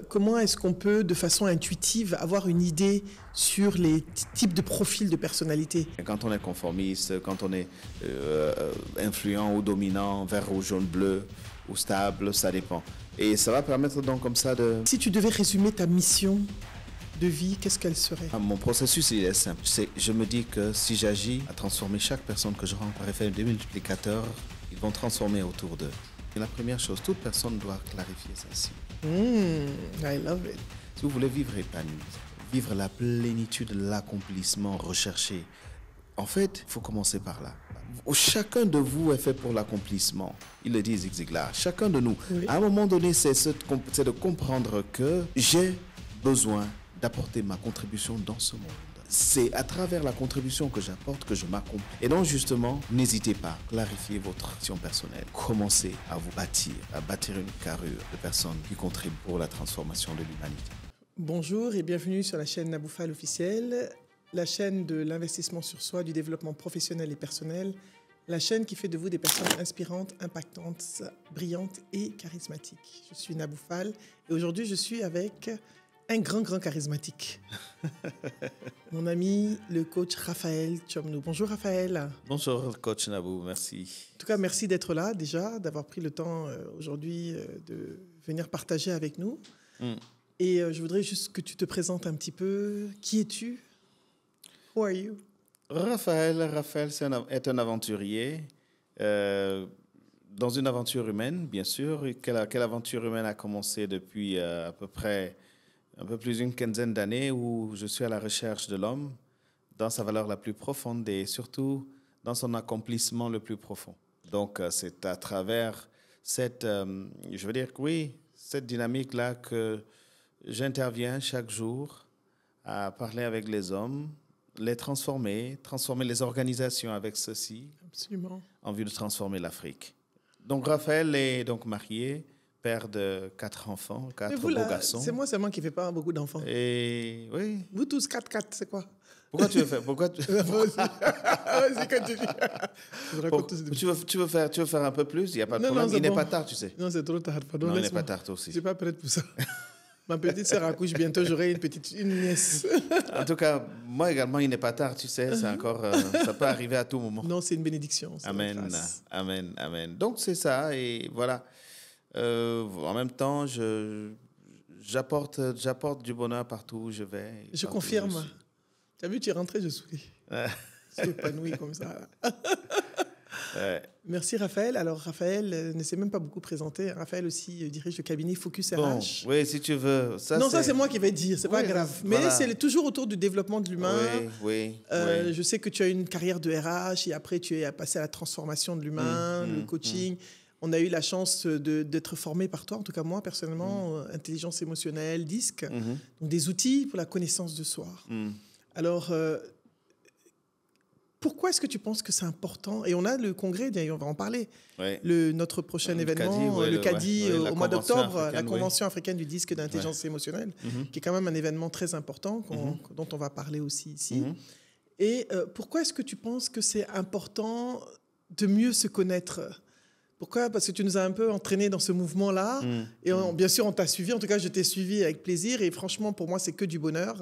comment est-ce qu'on peut, de façon intuitive, avoir une idée sur les types de profils de personnalité? Quand on est conformiste, quand on est influent ou dominant, vert, rouge, jaune, bleu ou stable, ça dépend. Et ça va permettre donc comme ça de... Si tu devais résumer ta mission de vie, qu'est-ce qu'elle serait? Mon processus, il est simple. Je me dis que si j'agis à transformer chaque personne que je rencontre, par effet des multiplicateurs, ils vont transformer autour d'eux. Et la première chose, toute personne doit clarifier ceci. I love it. Si vous voulez vivre épanoui, vivre la plénitude, l'accomplissement recherché, en fait, il faut commencer par là. Chacun de vous est fait pour l'accomplissement. Il le dit Zig Ziglar. Chacun de nous. Oui. À un moment donné, c'est de comprendre que j'ai besoin d'apporter ma contribution dans ce monde. C'est à travers la contribution que j'apporte que je m'accomplis. Et donc justement, n'hésitez pas à clarifier votre action personnelle. Commencez à vous bâtir, à bâtir une carrure de personnes qui contribuent pour la transformation de l'humanité. Bonjour et bienvenue sur la chaîne Naboufal officielle, la chaîne de l'investissement sur soi, du développement professionnel et personnel, la chaîne qui fait de vous des personnes inspirantes, impactantes, brillantes et charismatiques. Je suis Naboufal et aujourd'hui je suis avec un grand charismatique. Mon ami, le coach Raphaël Tchomnou. Bonjour Raphaël. Bonjour coach Nabou, merci. En tout cas, merci d'être là déjà, d'avoir pris le temps aujourd'hui de venir partager avec nous. Et je voudrais juste que tu te présentes un petit peu. Qui es-tu? Who are you? Raphaël est un aventurier dans une aventure humaine, bien sûr. Quelle aventure humaine a commencé depuis à peu près un peu plus d'une quinzaine d'années où je suis à la recherche de l'homme dans sa valeur la plus profonde et surtout dans son accomplissement le plus profond. Donc, c'est à travers cette dynamique-là que j'interviens chaque jour à parler avec les hommes, les transformer les organisations avec ceci. Absolument. En vue de transformer l'Afrique. Donc, Raphaël est donc marié, père de 4 enfants, 4 beaux garçons. C'est moi seulement qui ne fais pas beaucoup d'enfants. Et oui. Vous tous 4, c'est quoi? Pourquoi tu veux faire? Vas-y, continue. Tu veux faire un peu plus? Il n'y a pas de problème. Il n'est pas tard, tu sais. Non, c'est trop tard. Pardon, non, il n'est pas tard, toi aussi. Je ne suis pas prête pour ça. Ma petite sœur accouche bientôt, j'aurai une nièce. En tout cas, moi également, il n'est pas tard, tu sais. C'est encore, ça peut arriver à tout moment. Non, c'est une bénédiction. Amen, amen, amen. Donc, c'est ça. Et voilà. En même temps, j'apporte du bonheur partout où je vais. Je confirme. Tu as vu, tu es rentré, je souris. Je suis épanoui comme ça. Ouais. Merci Raphaël. Alors Raphaël ne s'est même pas beaucoup présenté. Raphaël aussi dirige le cabinet Focus RH. Oui, si tu veux. Ça c'est moi qui vais dire, c'est pas grave. Mais voilà. C'est toujours autour du développement de l'humain. Oui. Je sais que tu as une carrière de RH et après tu es passé à la transformation de l'humain, le coaching. On a eu la chance d'être formé par toi, en tout cas moi personnellement, intelligence émotionnelle, DISC, donc des outils pour la connaissance de soi. Alors, pourquoi est-ce que tu penses que c'est important? Et on a le congrès, d'ailleurs, on va en parler. Notre prochain événement, le CADI, au mois d'octobre, la Convention africaine du disque d'intelligence émotionnelle, qui est quand même un événement très important dont on va parler aussi ici. Et pourquoi est-ce que tu penses que c'est important de mieux se connaître? Pourquoi? Parce que tu nous as un peu entraînés dans ce mouvement-là. Et bien sûr, on t'a suivi. En tout cas, je t'ai suivi avec plaisir. Et franchement, pour moi, c'est que du bonheur.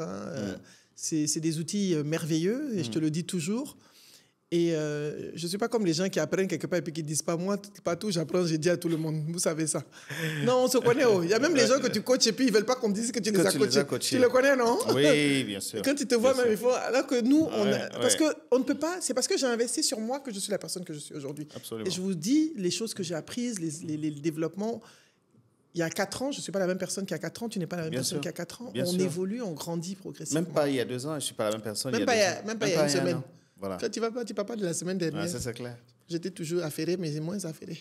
C'est des outils merveilleux, et je te le dis toujours. Et je ne suis pas comme les gens qui apprennent quelque part et puis qui ne disent pas, moi, pas tout, j'apprends, j'ai dit à tout le monde. Vous savez ça. Non, on se connaît. Il y a même les gens que tu coaches et puis ils ne veulent pas qu'on dise que tu les as coachés. Tu le connais, non? Oui, bien sûr. Quand tu te vois, même, il faut. Alors que nous, parce qu'on ne peut pas. C'est parce que j'ai investi sur moi que je suis la personne que je suis aujourd'hui. Absolument. Et je vous dis les choses que j'ai apprises, les développements. Il y a 4 ans, je ne suis pas la même personne qu'il y a 4 ans, tu n'es pas la même personne qu'il y a 4 ans. On évolue, on grandit progressivement. Même pas il y a 2 ans, je ne suis pas la même personne. Même pas il y a une semaine. Voilà. Quand tu ne vas pas de la semaine dernière. Ça, c'est clair. J'étais toujours affairé, mais moins affairé.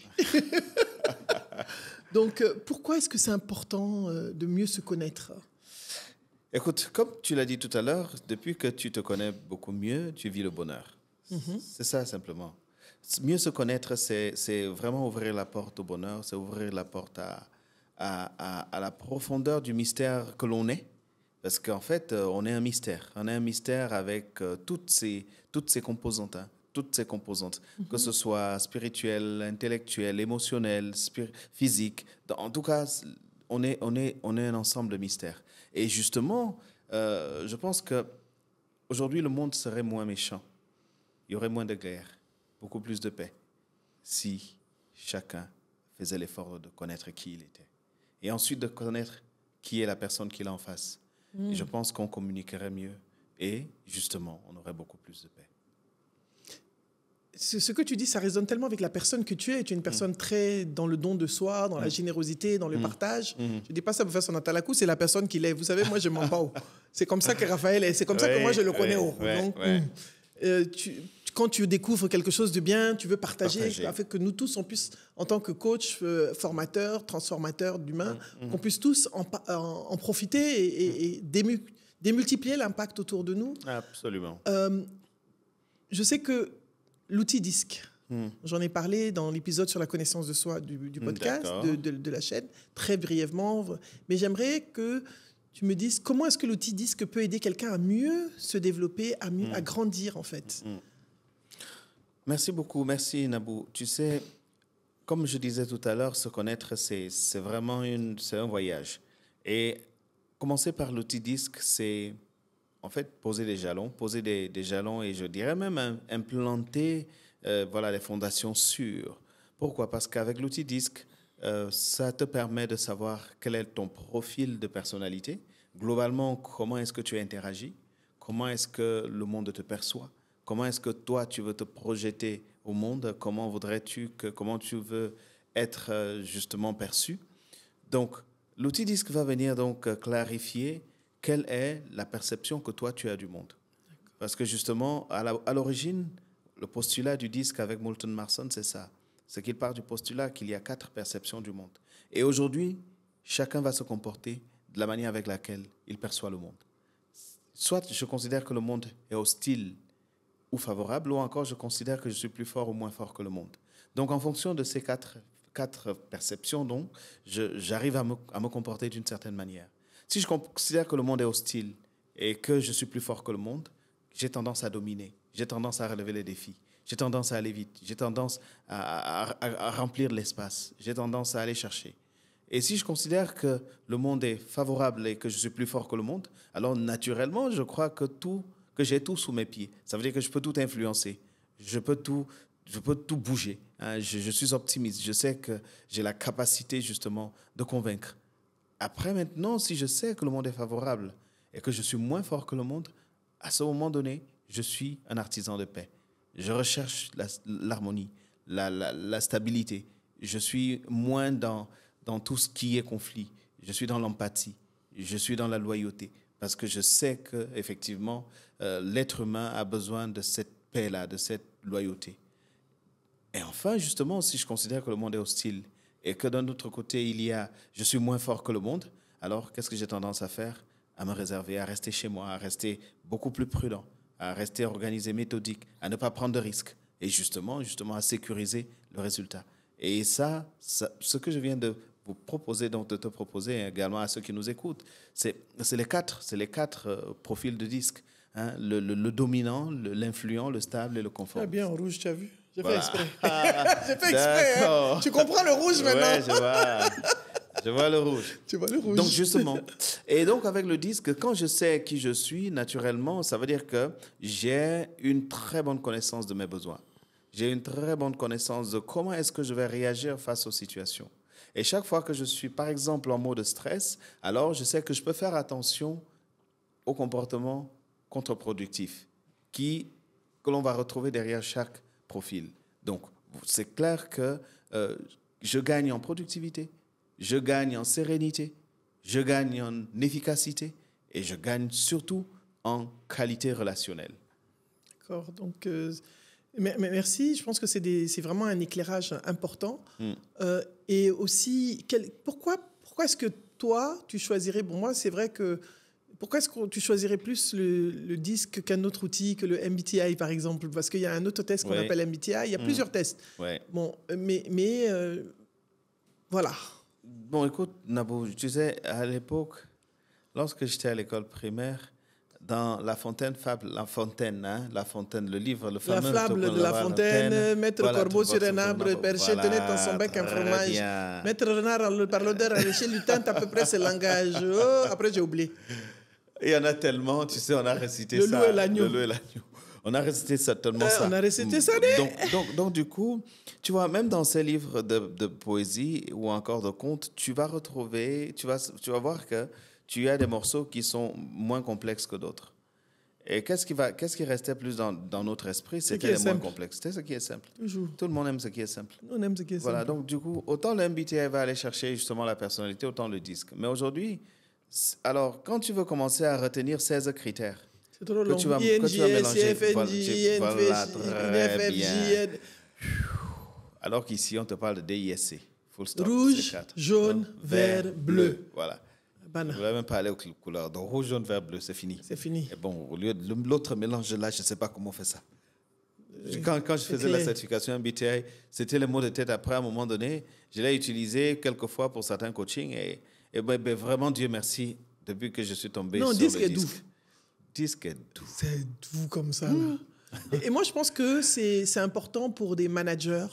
Donc, pourquoi est-ce que c'est important de mieux se connaître? Écoute, comme tu l'as dit tout à l'heure, depuis que tu te connais beaucoup mieux, tu vis le bonheur. C'est ça, simplement. Mieux se connaître, c'est vraiment ouvrir la porte au bonheur, c'est ouvrir la porte à la profondeur du mystère que l'on est. Parce qu'en fait, on est un mystère. On est un mystère avec toutes ces composantes. Toutes ces composantes, que ce soit spirituel, intellectuel, émotionnel, physique. En tout cas, on est un ensemble de mystères. Et justement, je pense qu'aujourd'hui, le monde serait moins méchant. Il y aurait moins de guerres, beaucoup plus de paix, si chacun faisait l'effort de connaître qui il était. Et ensuite de connaître qui est la personne qu'il a en face. Et je pense qu'on communiquerait mieux et justement, on aurait beaucoup plus de paix. Ce que tu dis, ça résonne tellement avec la personne que tu es. Tu es une personne très dans le don de soi, dans la générosité, dans le partage. Je ne dis pas ça pour faire son atalakou, c'est la personne qu'il est. Vous savez, moi, je m'en bats. C'est comme ça que Raphaël est. C'est comme ça que moi, je le connais. Quand tu découvres quelque chose de bien, tu veux partager. Afin que nous tous, on puisse, en tant que coach, formateur, transformateur d'humains, qu'on puisse tous en profiter et démultiplier l'impact autour de nous. Absolument. Je sais que l'outil DISC, j'en ai parlé dans l'épisode sur la connaissance de soi du podcast, de la chaîne, très brièvement. Mais j'aimerais que tu me dises comment est-ce que l'outil DISC peut aider quelqu'un à mieux se développer, à grandir en fait. Merci beaucoup, merci Nabou. Tu sais, comme je disais tout à l'heure, se connaître, c'est vraiment un voyage. Et commencer par l'outil DISC, c'est en fait poser des jalons et je dirais même implanter les fondations sûres. Pourquoi? Parce qu'avec l'outil DISC, ça te permet de savoir quel est ton profil de personnalité. Globalement, comment est-ce que tu interagis? Comment est-ce que le monde te perçoit? Comment est-ce que toi, tu veux te projeter au monde? Comment tu veux être justement perçu? Donc, l'outil DISC va venir donc clarifier quelle est la perception que toi, tu as du monde. Parce que justement, à l'origine, le postulat du DISC avec Moulton Marston, c'est ça. C'est qu'il part du postulat qu'il y a 4 perceptions du monde. Et aujourd'hui, chacun va se comporter de la manière avec laquelle il perçoit le monde. Soit je considère que le monde est hostile ou favorable, ou encore je considère que je suis plus fort ou moins fort que le monde. Donc, en fonction de ces quatre perceptions, donc, j'arrive à me comporter d'une certaine manière. Si je considère que le monde est hostile et que je suis plus fort que le monde, j'ai tendance à dominer, j'ai tendance à relever les défis, j'ai tendance à aller vite, j'ai tendance à remplir l'espace, j'ai tendance à aller chercher. Et si je considère que le monde est favorable et que je suis plus fort que le monde, alors naturellement, je crois que j'ai tout sous mes pieds. Ça veut dire que je peux tout influencer, je peux tout bouger. Je suis optimiste, je sais que j'ai la capacité justement de convaincre. Après, maintenant, si je sais que le monde est favorable et que je suis moins fort que le monde, à ce moment donné, je suis un artisan de paix. Je recherche l'harmonie, la stabilité. Je suis moins dans tout ce qui est conflit. Je suis dans l'empathie. Je suis dans la loyauté. Parce que je sais qu'effectivement, l'être humain a besoin de cette paix-là, de cette loyauté. Et enfin, justement, si je considère que le monde est hostile et que d'un autre côté, je suis moins fort que le monde, alors qu'est-ce que j'ai tendance à faire? À me réserver, à rester chez moi, à rester beaucoup plus prudent, à rester organisé, méthodique, à ne pas prendre de risques et justement à sécuriser le résultat. Et ça, ce que je viens de vous proposer, donc de te proposer également à ceux qui nous écoutent, c'est les quatre profils de DISC. Hein, le dominant, l'influent, le stable et le conforme. Ah bien, en rouge, tu as vu? J'ai fait exprès. J'ai fait exprès. Hein. Tu comprends le rouge maintenant? Ouais, je vois le rouge. Tu vois le rouge. Donc, justement. Et donc, avec le DISC, quand je sais qui je suis, naturellement, ça veut dire que j'ai une très bonne connaissance de mes besoins. J'ai une très bonne connaissance de comment est-ce que je vais réagir face aux situations. Et chaque fois que je suis, par exemple, en mode stress, alors je sais que je peux faire attention au comportement contre-productif que l'on va retrouver derrière chaque profil. Donc, c'est clair que je gagne en productivité, je gagne en sérénité, je gagne en efficacité et je gagne surtout en qualité relationnelle. D'accord. Donc, merci. Je pense que c'est vraiment un éclairage important. Et aussi, pourquoi est-ce que toi, tu choisirais... Bon, moi, c'est vrai que... Pourquoi est-ce que tu choisirais plus le DISC qu'un autre outil, que le MBTI, par exemple? Parce qu'il y a un autre test qu'on appelle MBTI. Il y a plusieurs tests. Ouais. Bon, mais voilà. Bon, écoute, Nabou, tu sais, à l'époque, lorsque j'étais à l'école primaire, dans La Fontaine, le livre, le fameux... La fable de La Fontaine, Maître Corbeau sur un arbre perché tenait dans son bec un fromage. Bien. Maître Renard, par l'odeur à l'échelle du temps, à peu près ce langage. Oh, après, j'ai oublié. Il y en a tellement, tu sais, on a récité ça. Le loup et l'agneau. On a récité ça tellement ça. On a récité ça. Donc, du coup, tu vois, même dans ces livres de poésie ou encore de contes, tu vas retrouver, tu vas voir que tu as des morceaux qui sont moins complexes que d'autres. Et qu'est-ce qui restait plus dans notre esprit? C'était les moins complexes. C'était ce qui est simple. Toujours. Tout le monde aime ce qui est simple. On aime ce qui est simple. Voilà, donc du coup, autant le MBTI va aller chercher justement la personnalité, autant le disque. Mais aujourd'hui, alors, quand tu veux commencer à retenir 16 critères, c'est trop long. Tu vas mélanger, alors qu'ici, on te parle de DISC. Full stop. Rouge, jaune, vert, bleu. Voilà. Je ne vais même pas aller aux couleurs. Donc, rouge, jaune, vert, bleu, c'est fini. C'est fini. Et bon, au lieu de l'autre mélange là, je ne sais pas comment on fait ça. Quand je faisais la certification MBTI, c'était le mot de tête. Après, à un moment donné, je l'ai utilisé quelques fois pour certains coachings. Et vraiment, Dieu merci, depuis que je suis tombé sur le disque. Disque est doux. C'est doux comme ça. Là. Et moi, je pense que c'est important pour des managers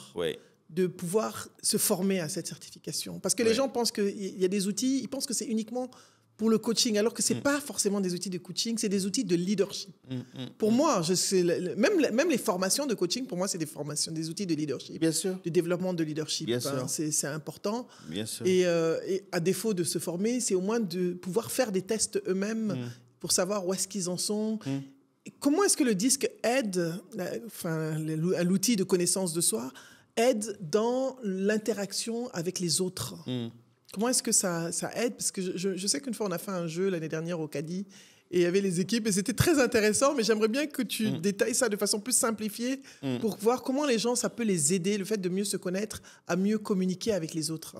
de pouvoir se former à cette certification. Parce que les gens pensent qu'il y a des outils, ils pensent que c'est uniquement pour le coaching, alors que ce n'est pas forcément des outils de coaching, c'est des outils de leadership. Pour moi, même les formations de coaching, pour moi, c'est des outils de leadership. Bien sûr. De développement de leadership. Bien sûr. C'est important. Bien sûr. Et à défaut de se former, c'est au moins de pouvoir faire des tests eux-mêmes pour savoir où est-ce qu'ils en sont. Comment est-ce que le disque aide, l'outil de connaissance de soi, aide dans l'interaction avec les autres? Comment est-ce que ça aide? Parce que je sais qu'une fois, on a fait un jeu l'année dernière au Cadi et il y avait les équipes et c'était très intéressant, mais j'aimerais bien que tu détailles ça de façon plus simplifiée pour voir comment les gens, ça peut les aider, le fait de mieux se connaître, à mieux communiquer avec les autres.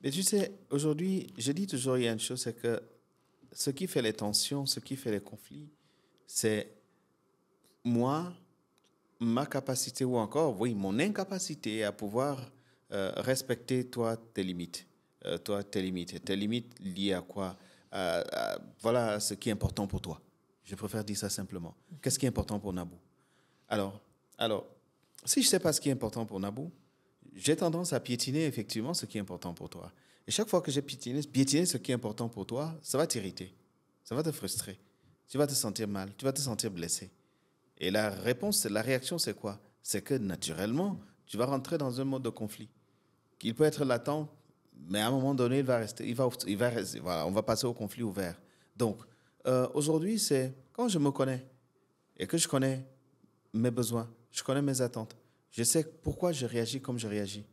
Mais tu sais, aujourd'hui, je dis toujours, il y a une chose, c'est que ce qui fait les tensions, ce qui fait les conflits, c'est moi, ma capacité ou encore, mon incapacité à pouvoir respecter tes limites. Tes limites liées à quoi? Voilà ce qui est important pour toi. Je préfère dire ça simplement. Qu'est-ce qui est important pour Nabou? Alors, si je ne sais pas ce qui est important pour Nabou, j'ai tendance à piétiner effectivement ce qui est important pour toi. Et chaque fois que j'ai piétiné ce qui est important pour toi, ça va t'irriter, ça va te frustrer, tu vas te sentir mal, tu vas te sentir blessé. Et la réaction, c'est quoi? C'est que naturellement, tu vas rentrer dans un mode de conflit. Il peut être latent, mais à un moment donné, il va rester. Voilà, on va passer au conflit ouvert. Donc, aujourd'hui, c'est quand je me connais et que je connais mes besoins, je connais mes attentes, je sais pourquoi je réagis comme je réagis.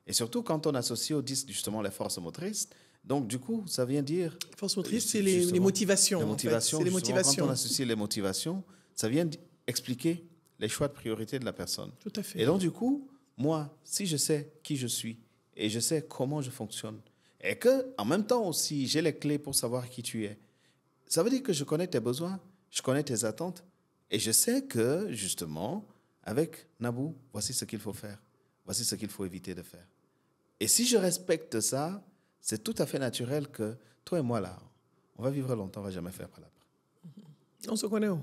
Et surtout quand on associe au disque justement les forces motrices. Donc, du coup, ça vient dire... Les forces motrices, c'est les motivations. Les motivations. C'est les motivations. Quand on associe les motivations, ça vient expliquer les choix de priorité de la personne. Tout à fait. Et donc, du coup, moi, si je sais qui je suis et je sais comment je fonctionne, et qu'en même temps aussi, j'ai les clés pour savoir qui tu es, ça veut dire que je connais tes besoins, je connais tes attentes, et je sais que, justement, avec Nabou, voici ce qu'il faut faire, voici ce qu'il faut éviter de faire. Et si je respecte ça, c'est tout à fait naturel que toi et moi, là, on va vivre longtemps, on ne va jamais faire palabre. On se connaît où?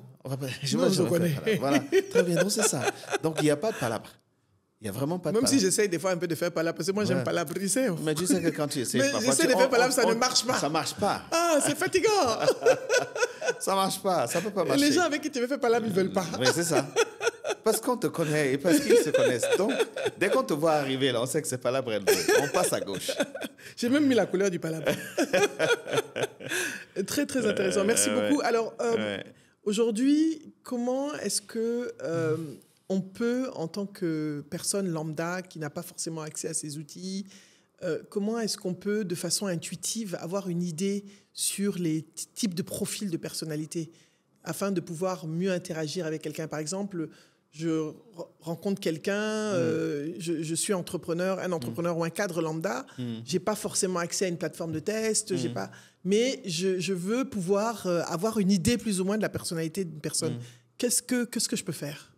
Je ne se connais. Voilà, très bien, donc c'est ça. Donc, il n'y a pas de palabre. Il n'y a vraiment pas de Même palabre. si j'essaye des fois un peu de faire palabre, parce que moi, j'aime palabre, tu sais. Mais tu sais que quand tu essaies, parfois, j'essaie de faire palabre, ça ne marche pas. Ça ne marche pas. Ah, c'est fatigant. Ça ne marche pas, ça ne peut pas marcher. Les gens avec qui tu veux faire palabre, ils ne veulent pas. Oui, c'est ça. Parce qu'on te connaît et parce qu'ils se connaissent. Donc, dès qu'on te voit arriver, là, on sait que c'est palabre, on passe à gauche. J'ai même mis la couleur du palabre. Très, très intéressant. Merci beaucoup. Alors, aujourd'hui, comment est-ce que on peut, en tant que personne lambda qui n'a pas forcément accès à ces outils, comment est-ce qu'on peut, de façon intuitive, avoir une idée sur les types de profils de personnalité afin de pouvoir mieux interagir avec quelqu'un? Par exemple, je rencontre quelqu'un, je suis un entrepreneur ou un cadre lambda, j'ai pas forcément accès à une plateforme de test, mais je veux pouvoir avoir une idée plus ou moins de la personnalité d'une personne. Qu'est-ce que je peux faire?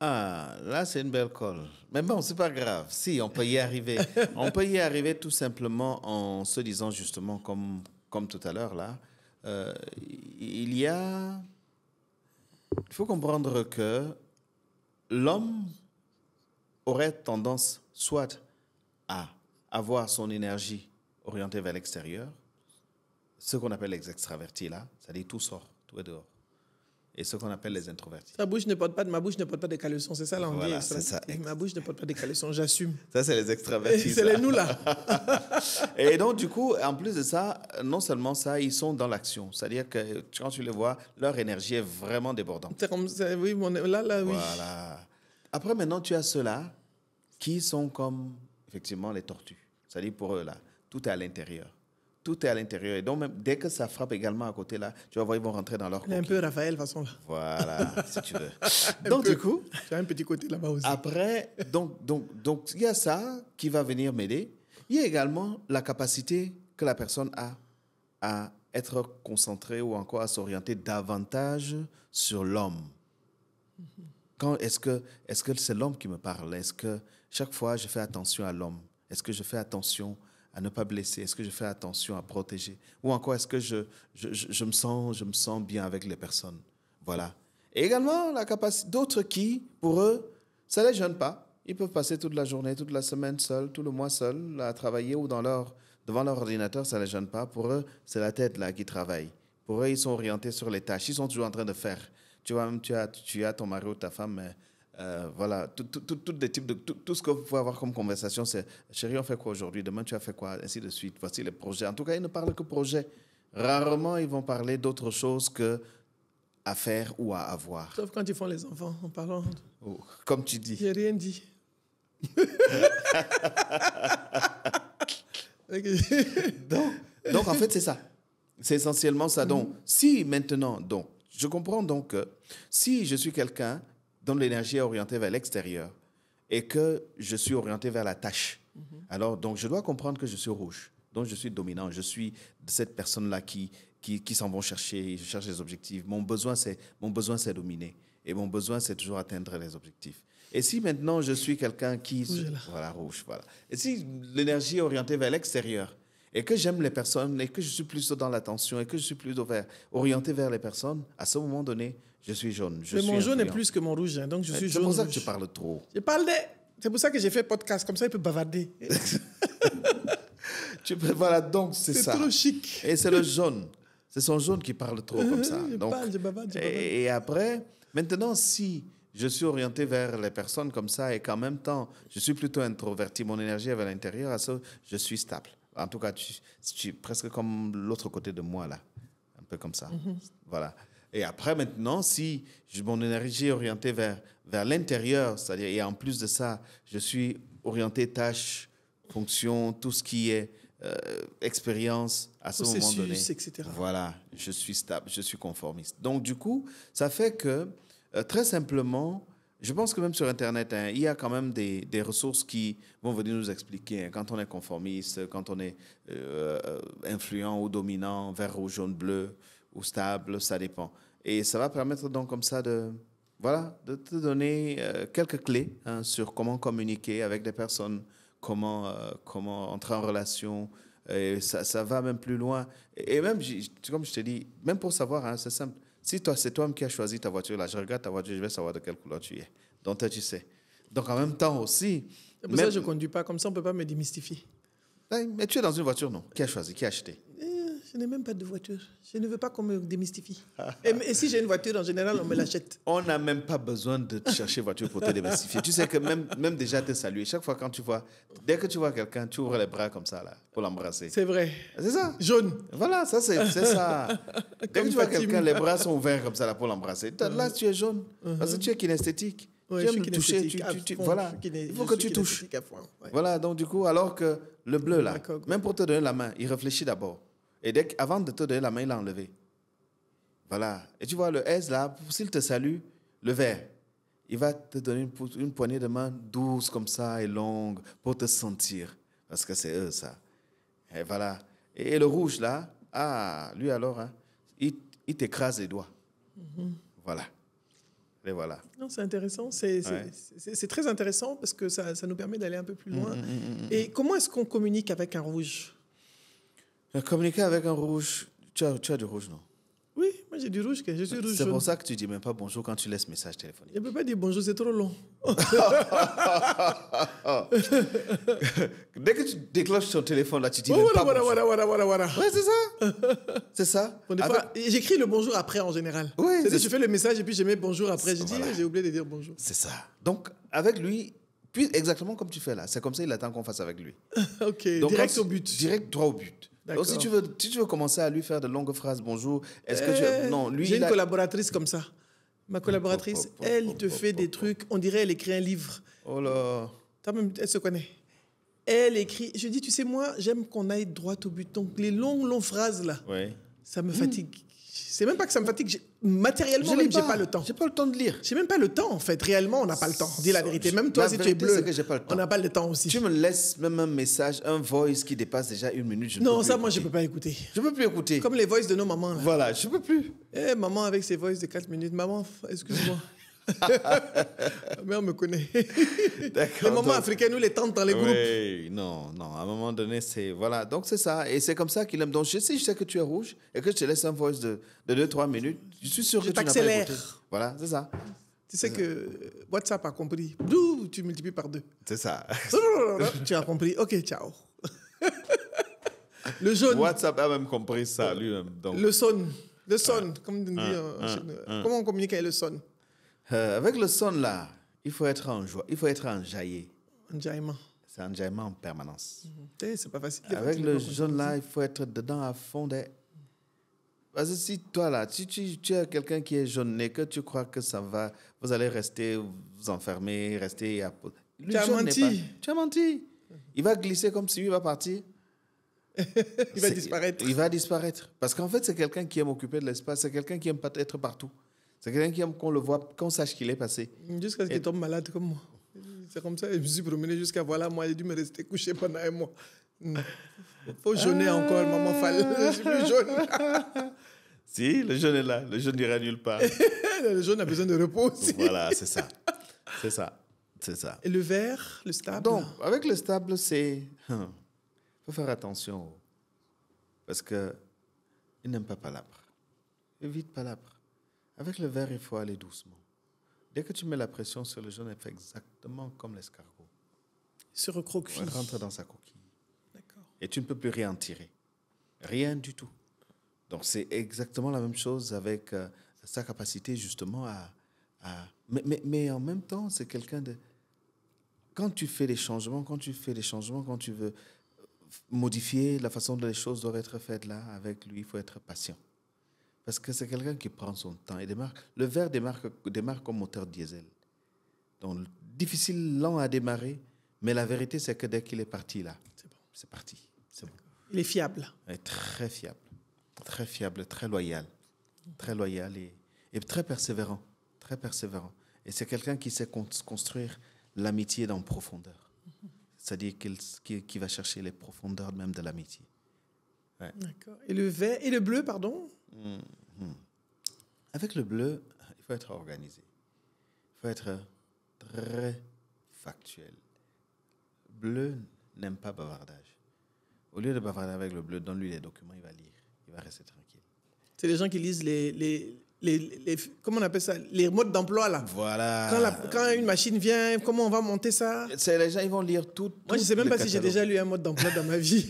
Ah, là, c'est une belle colle. Mais bon, c'est pas grave. Si, on peut y arriver. On peut y arriver tout simplement en se disant justement, comme tout à l'heure, là, il faut comprendre que l'homme aurait tendance soit à avoir son énergie orientée vers l'extérieur, ce qu'on appelle les extravertis là, c'est-à-dire tout sort, tout est dehors. Et ce qu'on appelle les introvertis. Ma bouche ne porte pas des caleçons, c'est ça l'anglais. Voilà, c'est ça. Ma bouche ne porte pas des caleçons, j'assume. Ça, c'est les extravertis. C'est les nous là. Et donc, du coup, en plus de ça, non seulement ça, ils sont dans l'action. C'est-à-dire que quand tu les vois, leur énergie est vraiment débordante. Oui, là, oui. Voilà. Après, maintenant, tu as ceux-là qui sont comme, effectivement, les tortues. C'est-à-dire pour eux, là, tout est à l'intérieur. Tout est à l'intérieur. Et donc, même dès que ça frappe également à côté, là, tu vas voir, ils vont rentrer dans leur coquille. Un peu Raphaël, de toute façon. Là. Voilà, si tu veux. Donc, du coup... Tu as un petit côté là-bas aussi. Après, donc, il y a ça qui va venir m'aider. Il y a également la capacité que la personne a à être concentrée ou encore à s'orienter davantage sur l'homme. Est-ce que c'est l'homme qui me parle? Est-ce que chaque fois, je fais attention à l'homme? Est-ce que je fais attention à ne pas blesser? Est-ce que je fais attention à protéger? Ou encore, est-ce que je me sens bien avec les personnes? Voilà. Et également, la capacité d'autres qui, pour eux, ça ne les gêne pas. Ils peuvent passer toute la journée, toute la semaine seuls, tout le mois seuls, à travailler ou devant leur ordinateur, ça ne les gêne pas. Pour eux, c'est la tête là qui travaille. Pour eux, ils sont orientés sur les tâches. Ils sont toujours en train de faire. Tu vois, même tu as ton mari ou ta femme, mais voilà, tout ce que vous pouvez avoir comme conversation, c'est « Chérie, on fait quoi aujourd'hui? Demain, tu as fait quoi ?» Ainsi de suite. Voici les projets. En tout cas, ils ne parlent que projets. Rarement, ils vont parler d'autre chose que à faire ou à avoir. Sauf quand ils font les enfants, en parlant. Oh, comme tu dis. J'ai rien dit. donc, en fait, c'est ça. C'est essentiellement ça. Donc, si maintenant, je comprends donc que si je suis quelqu'un dont l'énergie est orientée vers l'extérieur et que je suis orienté vers la tâche, alors donc je dois comprendre que je suis rouge. Donc, je suis dominant. Je suis cette personne-là qui s'en vont chercher, je cherche les objectifs. Mon besoin, c'est dominer. Et mon besoin, c'est toujours atteindre les objectifs. Et si maintenant, je suis quelqu'un qui... Voilà, rouge, voilà. Et si l'énergie est orientée vers l'extérieur et que j'aime les personnes et que je suis plus dans l'attention et que je suis plus orienté vers les personnes, à ce moment donné, je suis jaune. Mais mon jaune est plus que mon rouge, hein, donc je suis jaune. C'est pour ça que tu parles trop. C'est pour ça que j'ai fait podcast, comme ça il peut bavarder. Voilà, donc c'est ça. C'est trop chic. Et c'est le jaune. C'est son jaune qui parle trop comme ça. Je bavade. Et après, maintenant, si je suis orienté vers les personnes comme ça et qu'en même temps, je suis plutôt introverti, mon énergie est vers l'intérieur, je suis stable. En tout cas, tu es presque comme l'autre côté de moi, là. Un peu comme ça. Voilà. Et après, maintenant, si mon énergie est orientée vers l'intérieur, c'est-à-dire, et en plus de ça, je suis orienté tâche, fonction, tout ce qui est expérience à ce moment donné. Etc. Voilà, je suis stable, je suis conformiste. Donc, du coup, ça fait que, très simplement, je pense que même sur Internet, il y a quand même des ressources qui vont venir nous expliquer quand on est conformiste, quand on est influent ou dominant, vert, rouge, jaune, bleu, ou stable, ça dépend. Et ça va permettre donc comme ça de te donner quelques clés sur comment communiquer avec des personnes, comment entrer en relation. Et ça va même plus loin. Et même, comme je te dis, même pour savoir, c'est simple. Si c'est toi qui as choisi ta voiture, là, je regarde ta voiture, je vais savoir de quelle couleur tu es. Donc, toi, tu sais. Donc, en même temps aussi... C'est pour ça que je ne conduis pas. Comme ça, on ne peut pas me démystifier. Mais tu es dans une voiture, non? Qui a choisi? Qui a acheté? Je n'ai même pas de voiture. Je ne veux pas qu'on me démystifie. Et si j'ai une voiture, en général, on me l'achète. On n'a même pas besoin de chercher voiture pour te démystifier. Tu sais que même déjà te saluer. Chaque fois quand dès que tu vois quelqu'un, tu ouvres les bras comme ça là, pour l'embrasser. C'est vrai. C'est ça. Jaune. Voilà, ça c'est ça. Dès que tu vois quelqu'un, les bras sont ouverts comme ça là, pour l'embrasser. Là, tu es jaune. Parce que tu es kinesthétique. Ouais, tu aimes toucher. Voilà. Il faut que tu touches. Voilà, donc du coup, alors que le bleu là, même pour te donner la main, il réfléchit d'abord. Et avant de te donner la main, il l'a enlevé. Voilà. Et tu vois, le S, là, s'il te salue, le vert, il va te donner une poignée de main douce comme ça et longue pour te sentir. Parce que c'est eux, ça. Et voilà. Et le rouge, là, lui alors, il t'écrase les doigts. Voilà. Et voilà. Non, c'est intéressant. C'est très intéressant parce que ça nous permet d'aller un peu plus loin. Et comment est-ce qu'on communique avec un rouge? Communiquer avec un rouge, tu as du rouge, non? Oui, moi Moi, j'ai du rouge, je suis rouge. C'est pour ça que tu dis même pas bonjour quand tu laisses message téléphonique. Je ne peux pas dire bonjour, c'est trop long. Dès que tu déclenches ton téléphone, là, tu dis même pas bonjour. Voilà. Ouais, c'est ça. C'est ça. Bon, j'écris le bonjour après en général. Oui, c'est-à-dire, je fais le message et puis je mets bonjour après. Je dis, j'ai oublié de dire bonjour. C'est ça. Donc, avec lui, puis exactement comme tu fais là. C'est comme ça, il attend qu'on fasse avec lui. Ok, donc, direct au but. Direct droit au but. Donc, si tu veux commencer à lui faire de longues phrases, bonjour, est-ce que tu... Non, lui, j'ai une collaboratrice comme ça. Ma collaboratrice, elle te fait des trucs, on dirait elle écrit un livre. Oh là. Elle se connaît. Elle écrit, je dis, tu sais, moi, j'aime qu'on aille droit au but. Donc, les longues phrases là, ça me fatigue. C'est même pas que ça me fatigue. Matériellement, j'ai pas le temps. J'ai pas le temps de lire. J'ai même pas le temps, en fait. Réellement, on n'a pas le temps. Dis la vérité. Même toi, si tu es bleu, on n'a pas le temps aussi. Tu me laisses même un message, un voice qui dépasse déjà 1 minute. Non, ça, moi, je peux pas écouter. Je peux plus écouter. Comme les voices de nos mamans. Là. Voilà, je peux plus. Maman avec ses voices de 4 minutes. Maman, excuse-moi. Mais on me connaît. Les mamans africaines, nous les tantes dans les groupes. Oui, non, à un moment donné, c'est... Voilà, donc c'est ça. Et c'est comme ça qu'il aime. Donc je sais que tu es rouge et que je te laisse un voice de 2-3 minutes. Je suis sûr que tu n'as pas écouté. Voilà, c'est ça. Tu sais que WhatsApp a compris. Tu multiplies par 2. C'est ça. Tu as compris. Ok, ciao. Le jaune. WhatsApp a même compris ça lui-même. Donc. Le son, comme on dit. Comment on communique avec le son? Avec le son là, il faut être en joie, il faut être enjaillé. Enjaillement. C'est enjaillement en permanence. C'est pas facile. Avec le jaune là, il faut être dedans à fond des... Parce que si toi là, tu es quelqu'un qui est jaune et que tu crois que ça va, vous allez rester, vous enfermer, rester à... Tu as menti. Tu as menti. Il va glisser comme si lui va partir. Il va disparaître. Il va disparaître. Parce qu'en fait, c'est quelqu'un qui aime occuper de l'espace, c'est quelqu'un qui aime être partout. C'est quelqu'un qui aime qu'on le voit, qu'on sache qu'il est passé. Jusqu'à ce qu'il tombe malade comme moi. C'est comme ça, je me suis promené jusqu'à voilà, moi, j'ai dû me rester couché pendant 1 mois. Faut jaunir encore, maman, je suis plus jaune. Si, le jaune est là, le jaune n'ira nulle part. Le jaune a besoin de repos aussi. Voilà, c'est ça. C'est ça. C'est ça. Et le vert, le stable? Donc, avec le stable, c'est... faut faire attention. Parce qu'il n'aime pas palabre. Évite palabre. Avec le vert, il faut aller doucement. Dès que tu mets la pression sur le jaune, il fait exactement comme l'escargot. Il se recroqueville. Il rentre dans sa coquille. D'accord. Et tu ne peux plus rien tirer. Rien du tout. Donc, c'est exactement la même chose avec sa capacité justement à... Mais en même temps, c'est quelqu'un de... Quand tu fais des changements, quand tu veux modifier la façon dont les choses doivent être faites là, avec lui, il faut être patient. Parce que c'est quelqu'un qui prend son temps et démarre. Le vert démarre comme moteur diesel. Donc, difficile, lent à démarrer, mais la vérité, c'est que dès qu'il est parti là, c'est bon, c'est parti. C'est bon. Il est fiable. Il est très fiable. Très fiable, très loyal. Très loyal et très persévérant. Très persévérant. Et c'est quelqu'un qui sait construire l'amitié dans profondeur. C'est-à-dire qu'il va chercher les profondeurs même de l'amitié. Ouais. D'accord. Et le vert et le bleu, pardon? Avec le bleu, il faut être organisé. Il faut être très factuel. Bleu n'aime pas bavardage. Au lieu de bavarder avec le bleu, donne-lui les documents, il va lire. Il va rester tranquille. C'est les gens qui lisent comment on appelle ça? Les modes d'emploi, là. Voilà. Quand une machine vient, comment on va monter ça? C'est les gens, ils vont lire tout. Moi, je ne sais même pas si j'ai déjà lu un mode d'emploi dans ma vie.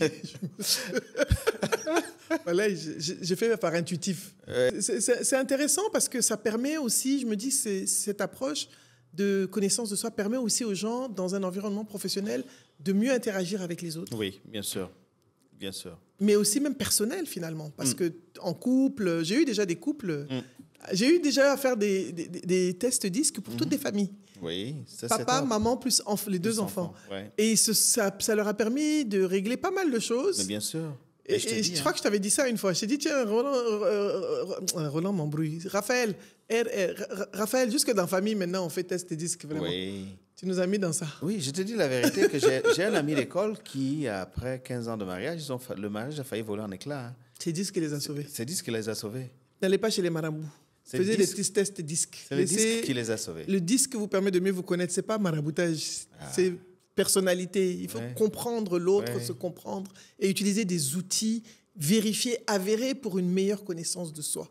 Voilà, j'ai fait par intuitif. C'est intéressant parce que ça permet aussi, je me dis, cette approche de connaissance de soi permet aussi aux gens, dans un environnement professionnel, de mieux interagir avec les autres. Oui, bien sûr. Bien sûr. Mais aussi même personnel, finalement. Parce que en couple, j'ai eu déjà des couples... J'ai eu déjà à faire des tests disques pour toutes les familles. Oui, ça Papa, maman, plus les 2 enfants. Ouais. Et ça leur a permis de régler pas mal de choses. Mais bien sûr. Et je crois que je t'avais dit ça une fois. Je t'ai dit, tiens, Roland m'embrouille. Raphaël, jusque dans la famille, maintenant, on fait test disques, vraiment. Oui. Tu nous as mis dans ça. Oui, je te dis la vérité que j'ai un ami d'école qui, après 15 ans de mariage, le mariage a failli voler en éclats. Hein. C'est disques qui les a sauvés. C'est disques qui les a sauvés. N'allez pas chez les marabouts. Faisez des petits tests disques. C'est le disque qui les a sauvés. Le disque vous permet de mieux vous connaître. Ce n'est pas maraboutage. C'est personnalité. Il faut comprendre l'autre, se comprendre et utiliser des outils vérifiés, avérés pour une meilleure connaissance de soi.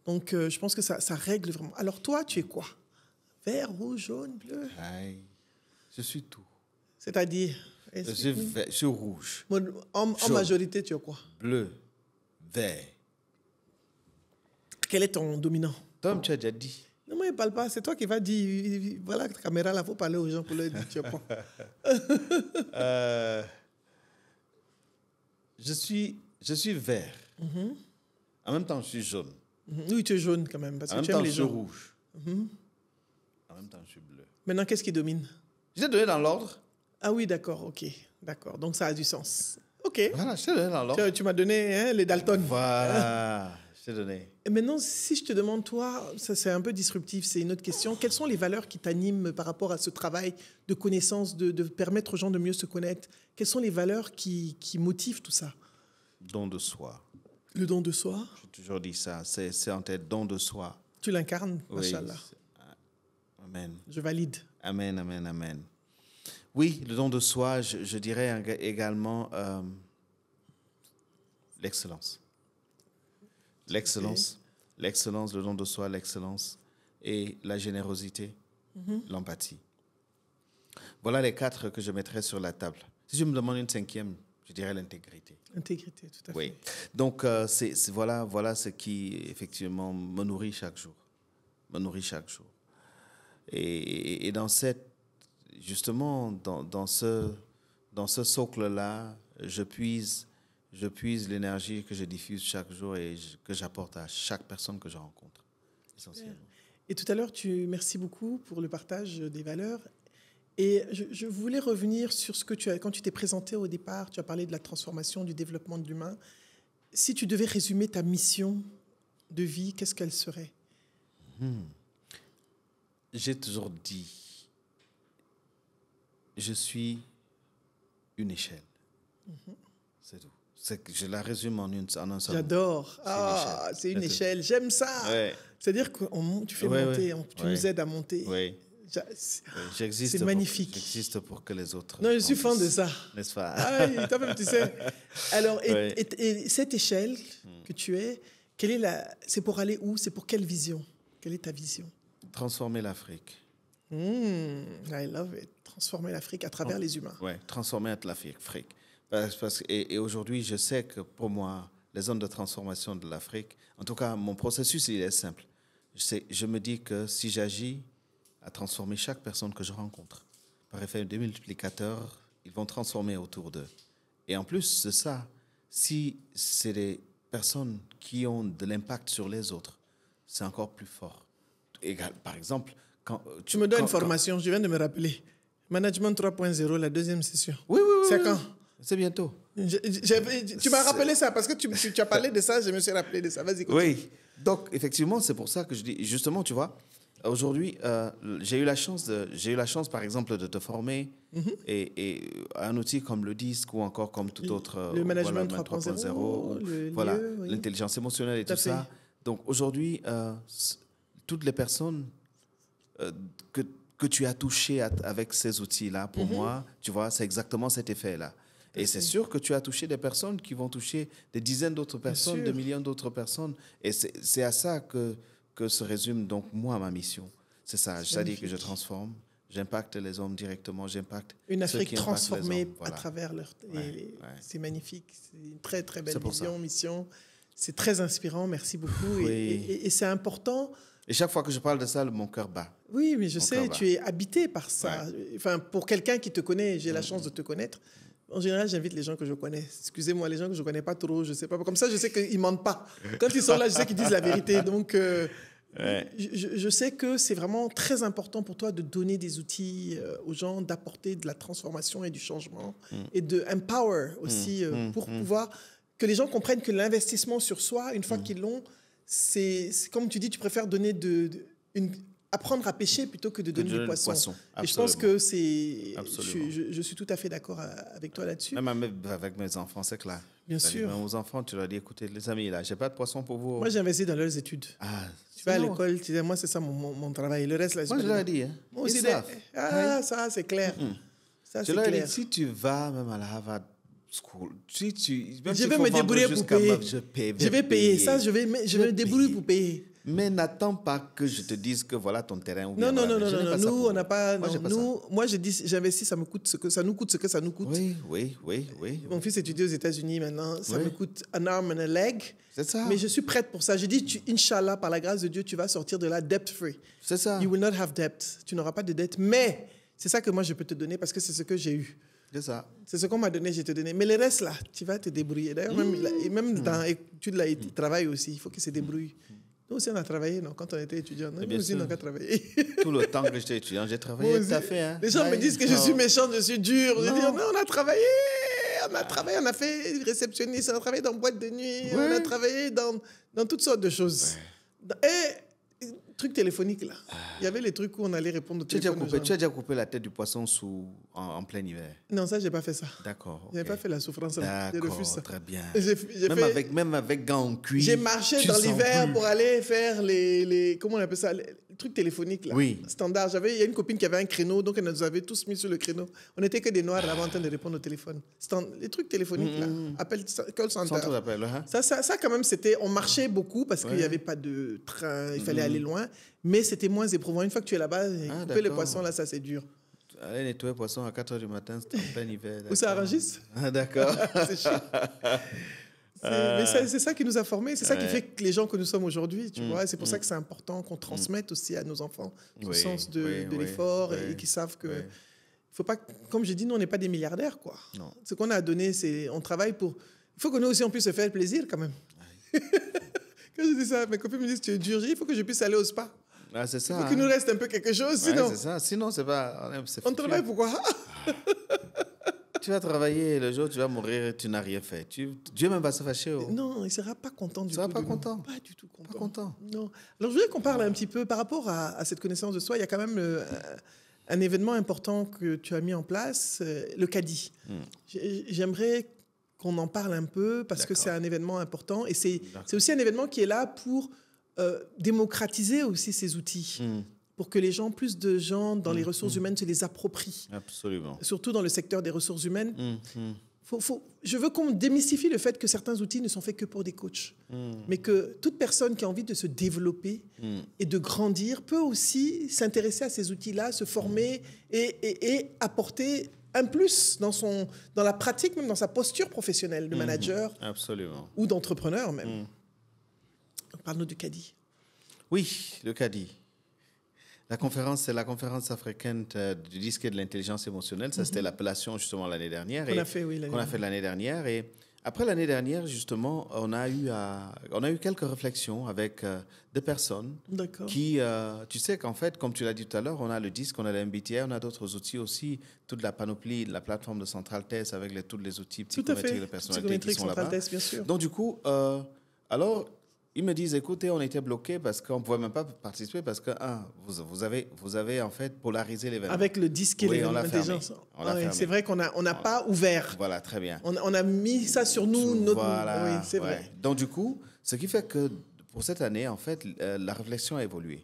Donc, je pense que ça règle vraiment. Alors, toi, tu es quoi? Vert, rouge, jaune, bleu? Aïe, je suis tout. C'est-à-dire? Je suis rouge. En majorité, tu es quoi? Bleu, vert. Quel est ton dominant? Tom, tu as déjà dit. Non, moi, il ne parle pas. C'est toi qui vas dire, voilà, la caméra, là, il faut parler aux gens pour leur dire, tu es quoi? Je suis vert. En même temps, je suis jaune. Oui, tu es jaune quand même, parce que tu aimes les jaunes. En même temps, je suis rouge. En même temps, je suis bleu. Maintenant, qu'est-ce qui domine? Je t'ai donné dans l'ordre. Ah oui, d'accord, ok. D'accord, donc ça a du sens. Ok. Voilà, je t'ai donné dans l'ordre. Tu m'as donné les Dalton. Voilà, je t'ai donné. Et maintenant, si je te demande, toi, ça c'est un peu disruptif, c'est une autre question. Quelles sont les valeurs qui t'animent par rapport à ce travail de connaissance, de permettre aux gens de mieux se connaître? Quelles sont les valeurs qui motivent tout ça? Don de soi. Le don de soi? J'ai toujours dit ça, c'est en tête, don de soi. Tu l'incarnes, oui, machallah. Amen. Je valide. Amen, amen, amen. Oui, le don de soi, je dirais également l'excellence. L'excellence, le don de soi, l'excellence et la générosité, l'empathie. Voilà les 4 que je mettrais sur la table. Si je me demande une 5e, je dirais l'intégrité. L'intégrité, tout à fait. Oui. Donc, voilà ce qui, effectivement, me nourrit chaque jour. Et dans cette, justement, dans ce socle-là, je puise l'énergie que je diffuse chaque jour et que j'apporte à chaque personne que je rencontre, essentiellement. Et tout à l'heure, merci beaucoup pour le partage des valeurs. Et je voulais revenir sur ce que quand tu t'es présenté au départ, tu as parlé de la transformation, du développement de l'humain. Si tu devais résumer ta mission de vie, qu'est-ce qu'elle serait? J'ai toujours dit, je suis une échelle. C'est tout. Je la résume en un seul mot. J'adore. C'est une échelle. J'aime ça. Ouais. C'est-à-dire que tu fais monter, tu nous aides à monter. Oui. C'est magnifique. J'existe pour que les autres... Non, je suis fan de ça. N'est-ce pas? Ah, toi-même, tu sais. Alors, et cette échelle que tu es, c'est pour aller où? C'est pour quelle vision? Quelle est ta vision? Transformer l'Afrique. I love it. Transformer l'Afrique à travers les humains. Oui, transformer l'Afrique. Et aujourd'hui, je sais que pour moi, les zones de transformation de l'Afrique, en tout cas, mon processus, il est simple. Je me dis que si j'agis à transformer chaque personne que je rencontre, par effet démultiplicateur, ils vont transformer autour d'eux. Et en plus de ça, si c'est des personnes qui ont de l'impact sur les autres, c'est encore plus fort. Par exemple, tu me donnes une formation, je viens de me rappeler. Management 3.0, la 2e session. Oui. C'est quand? C'est bientôt. Tu m'as rappelé ça, parce que tu as parlé de ça, je me suis rappelé de ça. Vas-y, continue. Oui, donc effectivement, c'est pour ça que je dis, justement, tu vois, aujourd'hui, j'ai eu la chance, par exemple, de te former et un outil comme le DISC ou encore comme tout autre... Le management 3.0, voilà, l'intelligence émotionnelle et tout ça. Donc aujourd'hui, toutes les personnes que tu as touchées avec ces outils-là, pour moi, tu vois, c'est exactement cet effet-là. Et c'est sûr que tu as touché des personnes qui vont toucher des dizaines d'autres personnes, des millions d'autres personnes. Et c'est à ça que se résume donc moi ma mission. C'est ça, c'est-à-dire que je transforme, j'impacte les hommes directement, j'impacte une Afrique transformée à travers leur... C'est magnifique, c'est une très très belle mission. C'est très inspirant, merci beaucoup. Et c'est important. Et chaque fois que je parle de ça, mon cœur bat. Oui, mais je sais, tu es habité par ça. Enfin, pour quelqu'un qui te connaît, j'ai la chance de te connaître. En général, j'invite les gens que je connais. Excusez-moi, les gens que je ne connais pas trop, je ne sais pas. Comme ça, je sais qu'ils ne mentent pas. Quand ils sont là, je sais qu'ils disent la vérité. Donc, je sais que c'est vraiment très important pour toi de donner des outils aux gens, d'apporter de la transformation et du changement et de empower aussi pour pouvoir que les gens comprennent que l'investissement sur soi, une fois qu'ils l'ont, c'est comme tu dis, tu préfères donner apprendre à pêcher plutôt que de donner du poisson. Et je pense que je suis tout à fait d'accord avec toi là-dessus. Même avec mes enfants, c'est clair. Bien sûr. Même aux enfants, tu leur dis, écoutez, les amis, là, j'ai pas de poisson pour vous. Moi, j'ai investi dans leurs études. Tu vas à l'école, tu dis, moi, c'est ça mon travail. Le reste, là, moi, je leur ai dit. Moi aussi, ça, c'est clair. Ça, je leur ai dit, si tu vas même à la Harvard School, je vais me débrouiller pour payer. Je vais payer. Ça, je vais me débrouiller pour payer. Mais n'attends pas que je te dise que voilà ton terrain. Ou bien non, voilà. non. Nous, on n'a pas. Moi, je dis, j'investis, ça me coûte ce que ça nous coûte, ce que ça nous coûte. Oui. Mon fils étudie aux États-Unis maintenant. Ça me coûte un arm and a leg. C'est ça. Mais je suis prête pour ça. Je dis, Inch'Allah, par la grâce de Dieu, tu vas sortir de là debt free. C'est ça. You will not have debt. Tu n'auras pas de dette. Mais c'est ça que moi, je peux te donner parce que c'est ce que j'ai eu. C'est ça. C'est ce qu'on m'a donné, je te donné. Mais le reste, là, tu vas te débrouiller. D'ailleurs, même dans l'étude, là, il travaille aussi. Il faut qu'il se débrouille. Nous aussi, on a travaillé, non, quand on était étudiant. Nous aussi, on a travaillé. Tout le temps que j'étais étudiant, j'ai travaillé tout à fait. Hein. Les gens me disent que je suis méchante, je suis dure. Je dis, non, on a travaillé. On a fait réceptionniste, on a travaillé dans boîte de nuit, on a travaillé dans toutes sortes de choses. Et trucs téléphoniques, là. Il y avait les trucs où on allait répondre au téléphone. Tu as déjà coupé la tête du poisson en plein hiver? Non, ça, je n'ai pas fait ça. D'accord. Je n'ai pas fait la souffrance. D'accord, très bien. Même avec gants en cuir. J'ai marché dans l'hiver pour aller faire les comment on appelle ça, les trucs téléphoniques, là. Oui. Standard. Il y a une copine qui avait un créneau, donc elle nous avait tous mis sur le créneau. On n'était que des noirs là-bas en train de répondre au téléphone. Les trucs téléphoniques, là. Appel, call center. Centre d'appel, hein? Ça, quand même, c'était... On marchait beaucoup parce qu'il n'y avait pas de train, il fallait aller loin. Mais c'était moins éprouvant. Une fois que tu es là-bas, couper les poissons, là, ça, c'est dur. Aller nettoyer les poissons à 4h du matin, c'était en plein hiver. Où ça arrangisse? Ah, d'accord. C'est chiant. Mais c'est ça qui nous a formés, c'est ça qui fait que les gens que nous sommes aujourd'hui, tu vois. C'est pour ça que c'est important qu'on transmette aussi à nos enfants ce sens de l'effort et qu'ils savent que... Faut pas, comme je dis, nous, on n'est pas des milliardaires, quoi. Non. Ce qu'on a donné, c'est... On travaille pour... Il faut que nous aussi, on puisse se faire plaisir, quand même. Quand je dis ça, mes copines me disent, tu es dur, il faut que je puisse aller au spa. Ah, c'est ça. Il faut qu'il nous reste un peu quelque chose, sinon... c'est ça. Sinon, c'est pas... On travaille pourquoi? Tu vas travailler, le jour où tu vas mourir, tu n'as rien fait. Dieu même va se fâcher. Non, il ne sera pas content du tout. Il ne sera pas content. Pas du tout content. Pas content. Non. Alors, je voulais qu'on parle un petit peu par rapport à cette connaissance de soi. Il y a quand même un événement important que tu as mis en place, le CADI. J'aimerais qu'on en parle un peu parce que c'est un événement important et c'est aussi un événement qui est là pour démocratiser aussi ces outils. Pour que les gens, plus de gens dans les ressources humaines se les approprient. Absolument. Surtout dans le secteur des ressources humaines. Je veux qu'on démystifie le fait que certains outils ne sont faits que pour des coachs. Mais que toute personne qui a envie de se développer et de grandir peut aussi s'intéresser à ces outils-là, se former et apporter un plus dans la pratique, même dans sa posture professionnelle de manager. Absolument. Ou d'entrepreneur même. Parle-nous du CADI. Oui, le CADI. La conférence, c'est la conférence africaine du disque et de l'intelligence émotionnelle. Ça, c'était l'appellation justement l'année dernière. Qu'on a fait l'année dernière. Et après l'année dernière, justement, on a eu quelques réflexions avec des personnes qui, tu sais qu'en fait, comme tu l'as dit tout à l'heure, on a le disque, on a le MBTI, on a d'autres outils aussi, toute la panoplie, la plateforme de Central Test avec tous les outils psychométriques de personnalité qui sont là-bas. Bien sûr. Donc du coup, alors... Ils me disent, écoutez, on était bloqués parce qu'on ne pouvait même pas participer parce que, vous avez en fait polarisé l'événement. Avec le disque et l'intelligence. C'est vrai qu'on n'a pas ouvert. Voilà, très bien. On a mis ça sur nous. Voilà, oui, c'est vrai. Donc du coup, ce qui fait que pour cette année, en fait, la réflexion a évolué.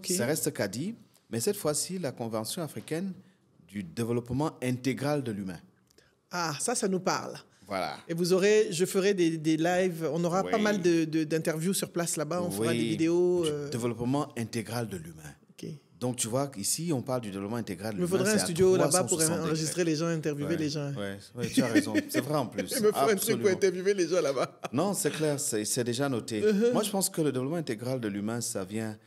Ça reste CADI, mais cette fois-ci, la Convention africaine du développement intégral de l'humain. Ah, ça nous parle. Voilà. Et je ferai des lives, on aura pas mal d'interviews sur place là-bas, on fera des vidéos. Développement intégral de l'humain. Donc tu vois, ici, on parle du développement intégral de l'humain. Il me faudrait un studio là-bas pour enregistrer les gens, interviewer les gens. Oui, tu as raison, c'est vrai en plus. Il me faut un truc pour interviewer les gens là-bas. Non, c'est clair, c'est déjà noté. Moi, je pense que le développement intégral de l'humain, ça vient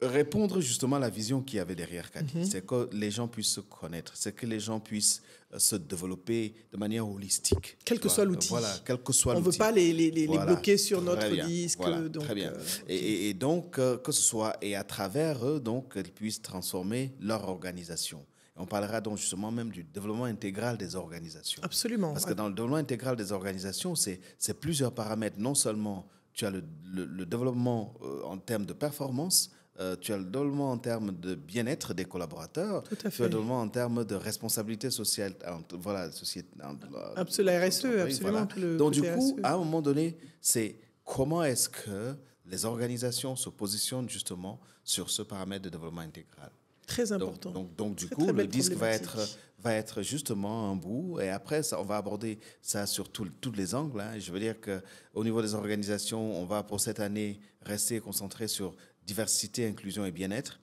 répondre justement à la vision qu'il y avait derrière CADI. C'est que les gens puissent se connaître, c'est que les gens puissent se développer de manière holistique. Quel que soit l'outil. Voilà, quel que soit l'outil. On ne veut pas les bloquer sur notre disque. Voilà, donc, très bien. Et donc, que ce soit, et à travers eux, donc, qu'ils puissent transformer leur organisation. Et on parlera donc justement même du développement intégral des organisations. Absolument. Parce que dans le développement intégral des organisations, c'est plusieurs paramètres. Non seulement tu as le développement en termes de performance, tu as le développement en termes de bien-être des collaborateurs, tu as le développement en termes de responsabilité sociale, voilà, absolument, la RSE, absolument. Voilà. Donc du coup, à un moment donné, c'est comment est-ce que les organisations se positionnent justement sur ce paramètre de développement intégral. Très important. Donc du coup, le disque va être justement un bout. Et après, on va aborder ça sur tous les angles. Hein. Je veux dire qu'au niveau des organisations, on va pour cette année rester concentré sur diversité, inclusion et bien-être.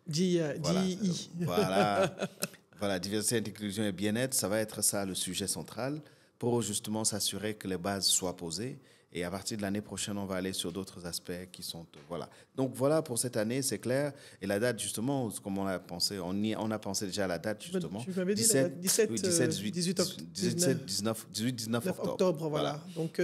Voilà, diversité, inclusion et bien-être, ça va être ça le sujet central pour justement s'assurer que les bases soient posées. Et à partir de l'année prochaine, on va aller sur d'autres aspects qui sont... Voilà. Donc voilà, pour cette année, c'est clair. Et la date, justement, comme on a pensé, on a pensé déjà à la date, justement. Tu m'avais dit 18-19 octobre. Voilà. Donc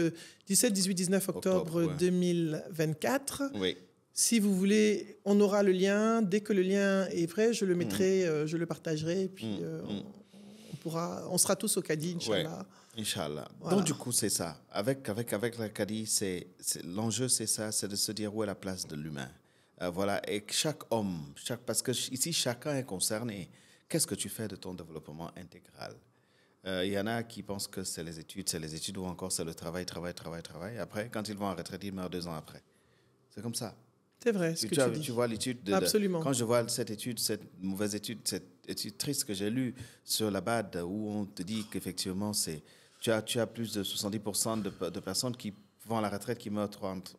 17-18-19 octobre 2024. Oui. Si vous voulez, on aura le lien. Dès que le lien est prêt, je le mettrai, je le partagerai. Et puis, on sera tous au CADI, Inch'Allah. Ouais. Inch'Allah. Voilà. Donc, du coup, c'est ça. Avec la CADI, l'enjeu, c'est ça, c'est de se dire où est la place de l'humain. Voilà. Et chaque homme, parce que ici, chacun est concerné. Qu'est-ce que tu fais de ton développement intégral? Il y en a qui pensent que c'est les études ou encore c'est le travail. Après, quand ils vont en retraite, ils meurent 2 ans après. C'est comme ça. C'est vrai, ce que tu dis. Tu vois l'étude Absolument. Quand je vois cette mauvaise étude, cette étude triste que j'ai lue sur la BAD, où on te dit qu'effectivement, tu as plus de 70% de personnes qui vont à la retraite qui meurent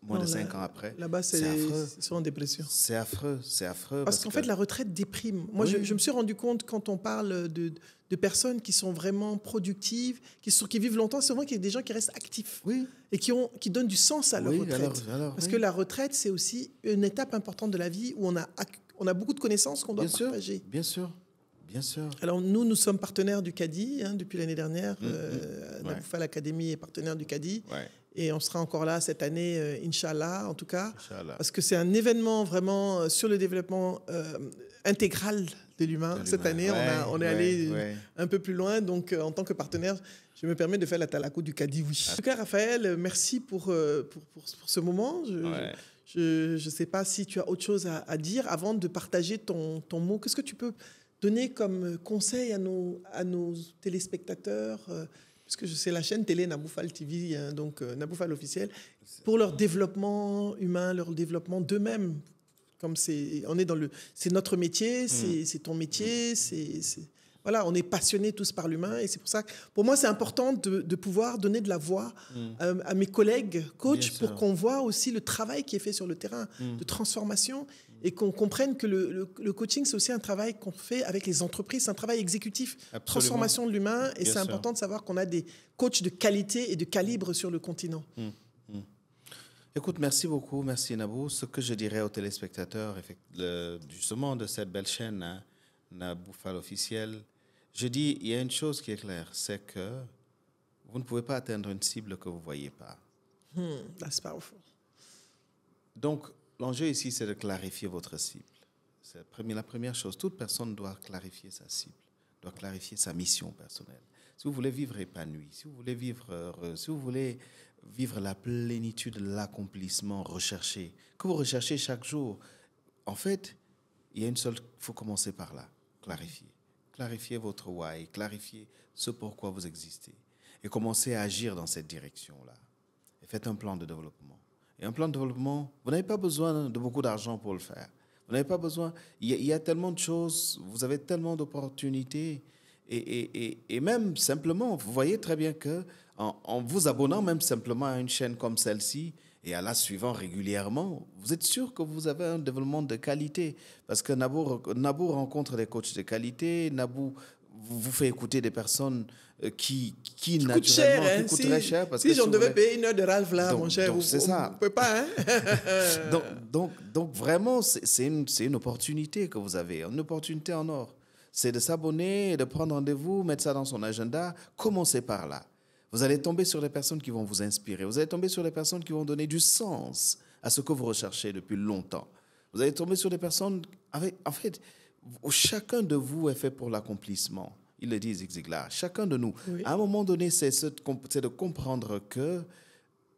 moins de 5 ans après. Là-bas, c'est en dépression. C'est affreux. Parce qu'en fait, la retraite déprime. Moi, je me suis rendu compte, quand on parle de personnes qui sont vraiment productives, qui vivent longtemps, c'est vrai qu'il y a des gens qui restent actifs et qui donnent du sens à leur retraite. Parce que la retraite, c'est aussi une étape importante de la vie où on a beaucoup de connaissances qu'on doit partager. Bien sûr. Alors, nous sommes partenaires du CADI depuis l'année dernière. Naboufal Academy est partenaire du CADI. Ouais. Et on sera encore là cette année, Inch'Allah, en tout cas. Parce que c'est un événement vraiment sur le développement intégral de l'humain. Cette année, on est allé un peu plus loin. Donc, en tant que partenaire, je me permets de faire la talako du CADI, oui. En tout cas, Raphaël, merci pour ce moment. Je ne sais pas si tu as autre chose à dire avant de partager ton mot. Qu'est-ce que tu peux donner comme conseil à nos téléspectateurs, parce que c'est la chaîne télé Naboufal TV, donc Naboufal officiel, pour leur développement humain, leur développement d'eux-mêmes. Comme c'est notre métier, c'est ton métier, voilà, on est passionnés tous par l'humain, et c'est pour ça que pour moi c'est important de pouvoir donner de la voix à mes collègues coachs pour qu'on voit aussi le travail qui est fait sur le terrain de transformation. Et qu'on comprenne que le coaching, c'est aussi un travail qu'on fait avec les entreprises, c'est un travail exécutif, transformation de l'humain, et c'est important de savoir qu'on a des coachs de qualité et de calibre sur le continent. Écoute, merci beaucoup, merci Nabou. Ce que je dirais aux téléspectateurs, justement de cette belle chaîne, hein, Naboufal officiel, je dis, il y a une chose qui est claire, c'est que vous ne pouvez pas atteindre une cible que vous ne voyez pas. That's powerful. Donc, l'enjeu ici, c'est de clarifier votre cible. C'est la première chose. Toute personne doit clarifier sa cible, doit clarifier sa mission personnelle. Si vous voulez vivre épanoui, si vous voulez vivre heureux, si vous voulez vivre la plénitude, l'accomplissement recherché, que vous recherchez chaque jour, en fait, il faut commencer par là, clarifier. Clarifier votre why, clarifier ce pourquoi vous existez. Et commencer à agir dans cette direction-là. Et faites un plan de développement. Et un plan de développement, vous n'avez pas besoin de beaucoup d'argent pour le faire. Vous n'avez pas besoin... Il y a tellement de choses, vous avez tellement d'opportunités. Et même simplement, vous voyez très bien qu'en vous abonnant même simplement à une chaîne comme celle-ci et à la suivant régulièrement, vous êtes sûr que vous avez un développement de qualité. Parce que Nabou rencontre des coachs de qualité, Nabou vous fait écouter des personnes qui coûtent cher, qui coûtent très cher. Parce si j'en devais payer 1 heure de Ralph là, mon cher, c'est ça. Vous ne pouvez pas. Hein? donc vraiment, c'est une opportunité que vous avez, une opportunité en or. C'est de s'abonner, de prendre rendez-vous, mettre ça dans son agenda. Commencez par là. Vous allez tomber sur des personnes qui vont vous inspirer. Vous allez tomber sur des personnes qui vont donner du sens à ce que vous recherchez depuis longtemps. Vous allez tomber sur des personnes en fait, chacun de vous est fait pour l'accomplissement. Il le dit, Zig Ziglar. Chacun de nous. Oui. À un moment donné, c'est de comprendre que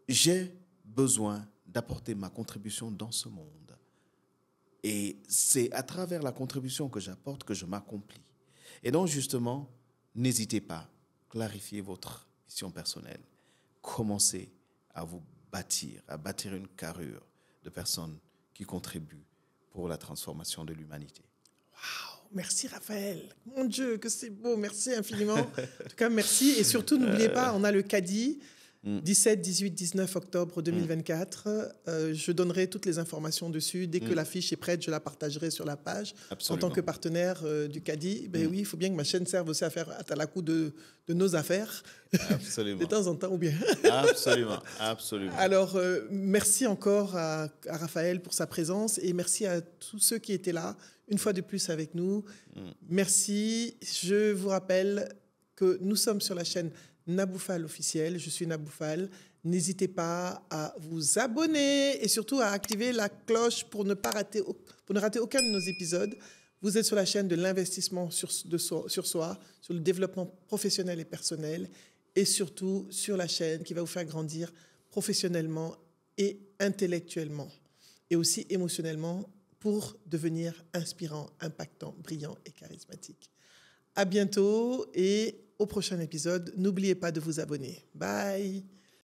j'ai besoin d'apporter ma contribution dans ce monde. Et c'est à travers la contribution que j'apporte que je m'accomplis. Et donc, justement, n'hésitez pas, clarifiez votre mission personnelle. Commencez à bâtir une carrure de personnes qui contribuent pour la transformation de l'humanité. Wow! merci Raphaël. Mon Dieu, que c'est beau. Merci infiniment. En tout cas, merci. Et surtout, n'oubliez pas, on a le caddie. 17, 18, 19 octobre 2024. Je donnerai toutes les informations dessus. Dès que l'affiche est prête, je la partagerai sur la page. Absolument. En tant que partenaire du caddie. Ben oui, il faut bien que ma chaîne serve aussi à faire Atalakou de nos affaires. Absolument. De temps en temps ou bien. Absolument. Absolument. Alors, merci encore à Raphaël pour sa présence et merci à tous ceux qui étaient là, une fois de plus avec nous. Merci. Je vous rappelle que nous sommes sur la chaîne Naboufal officiel, je suis Naboufal. N'hésitez pas à vous abonner et surtout à activer la cloche pour ne rater aucun de nos épisodes. Vous êtes sur la chaîne de l'investissement sur soi, sur le développement professionnel et personnel et surtout sur la chaîne qui va vous faire grandir professionnellement et intellectuellement et aussi émotionnellement pour devenir inspirant, impactant, brillant et charismatique. À bientôt et au prochain épisode. N'oubliez pas de vous abonner. Bye!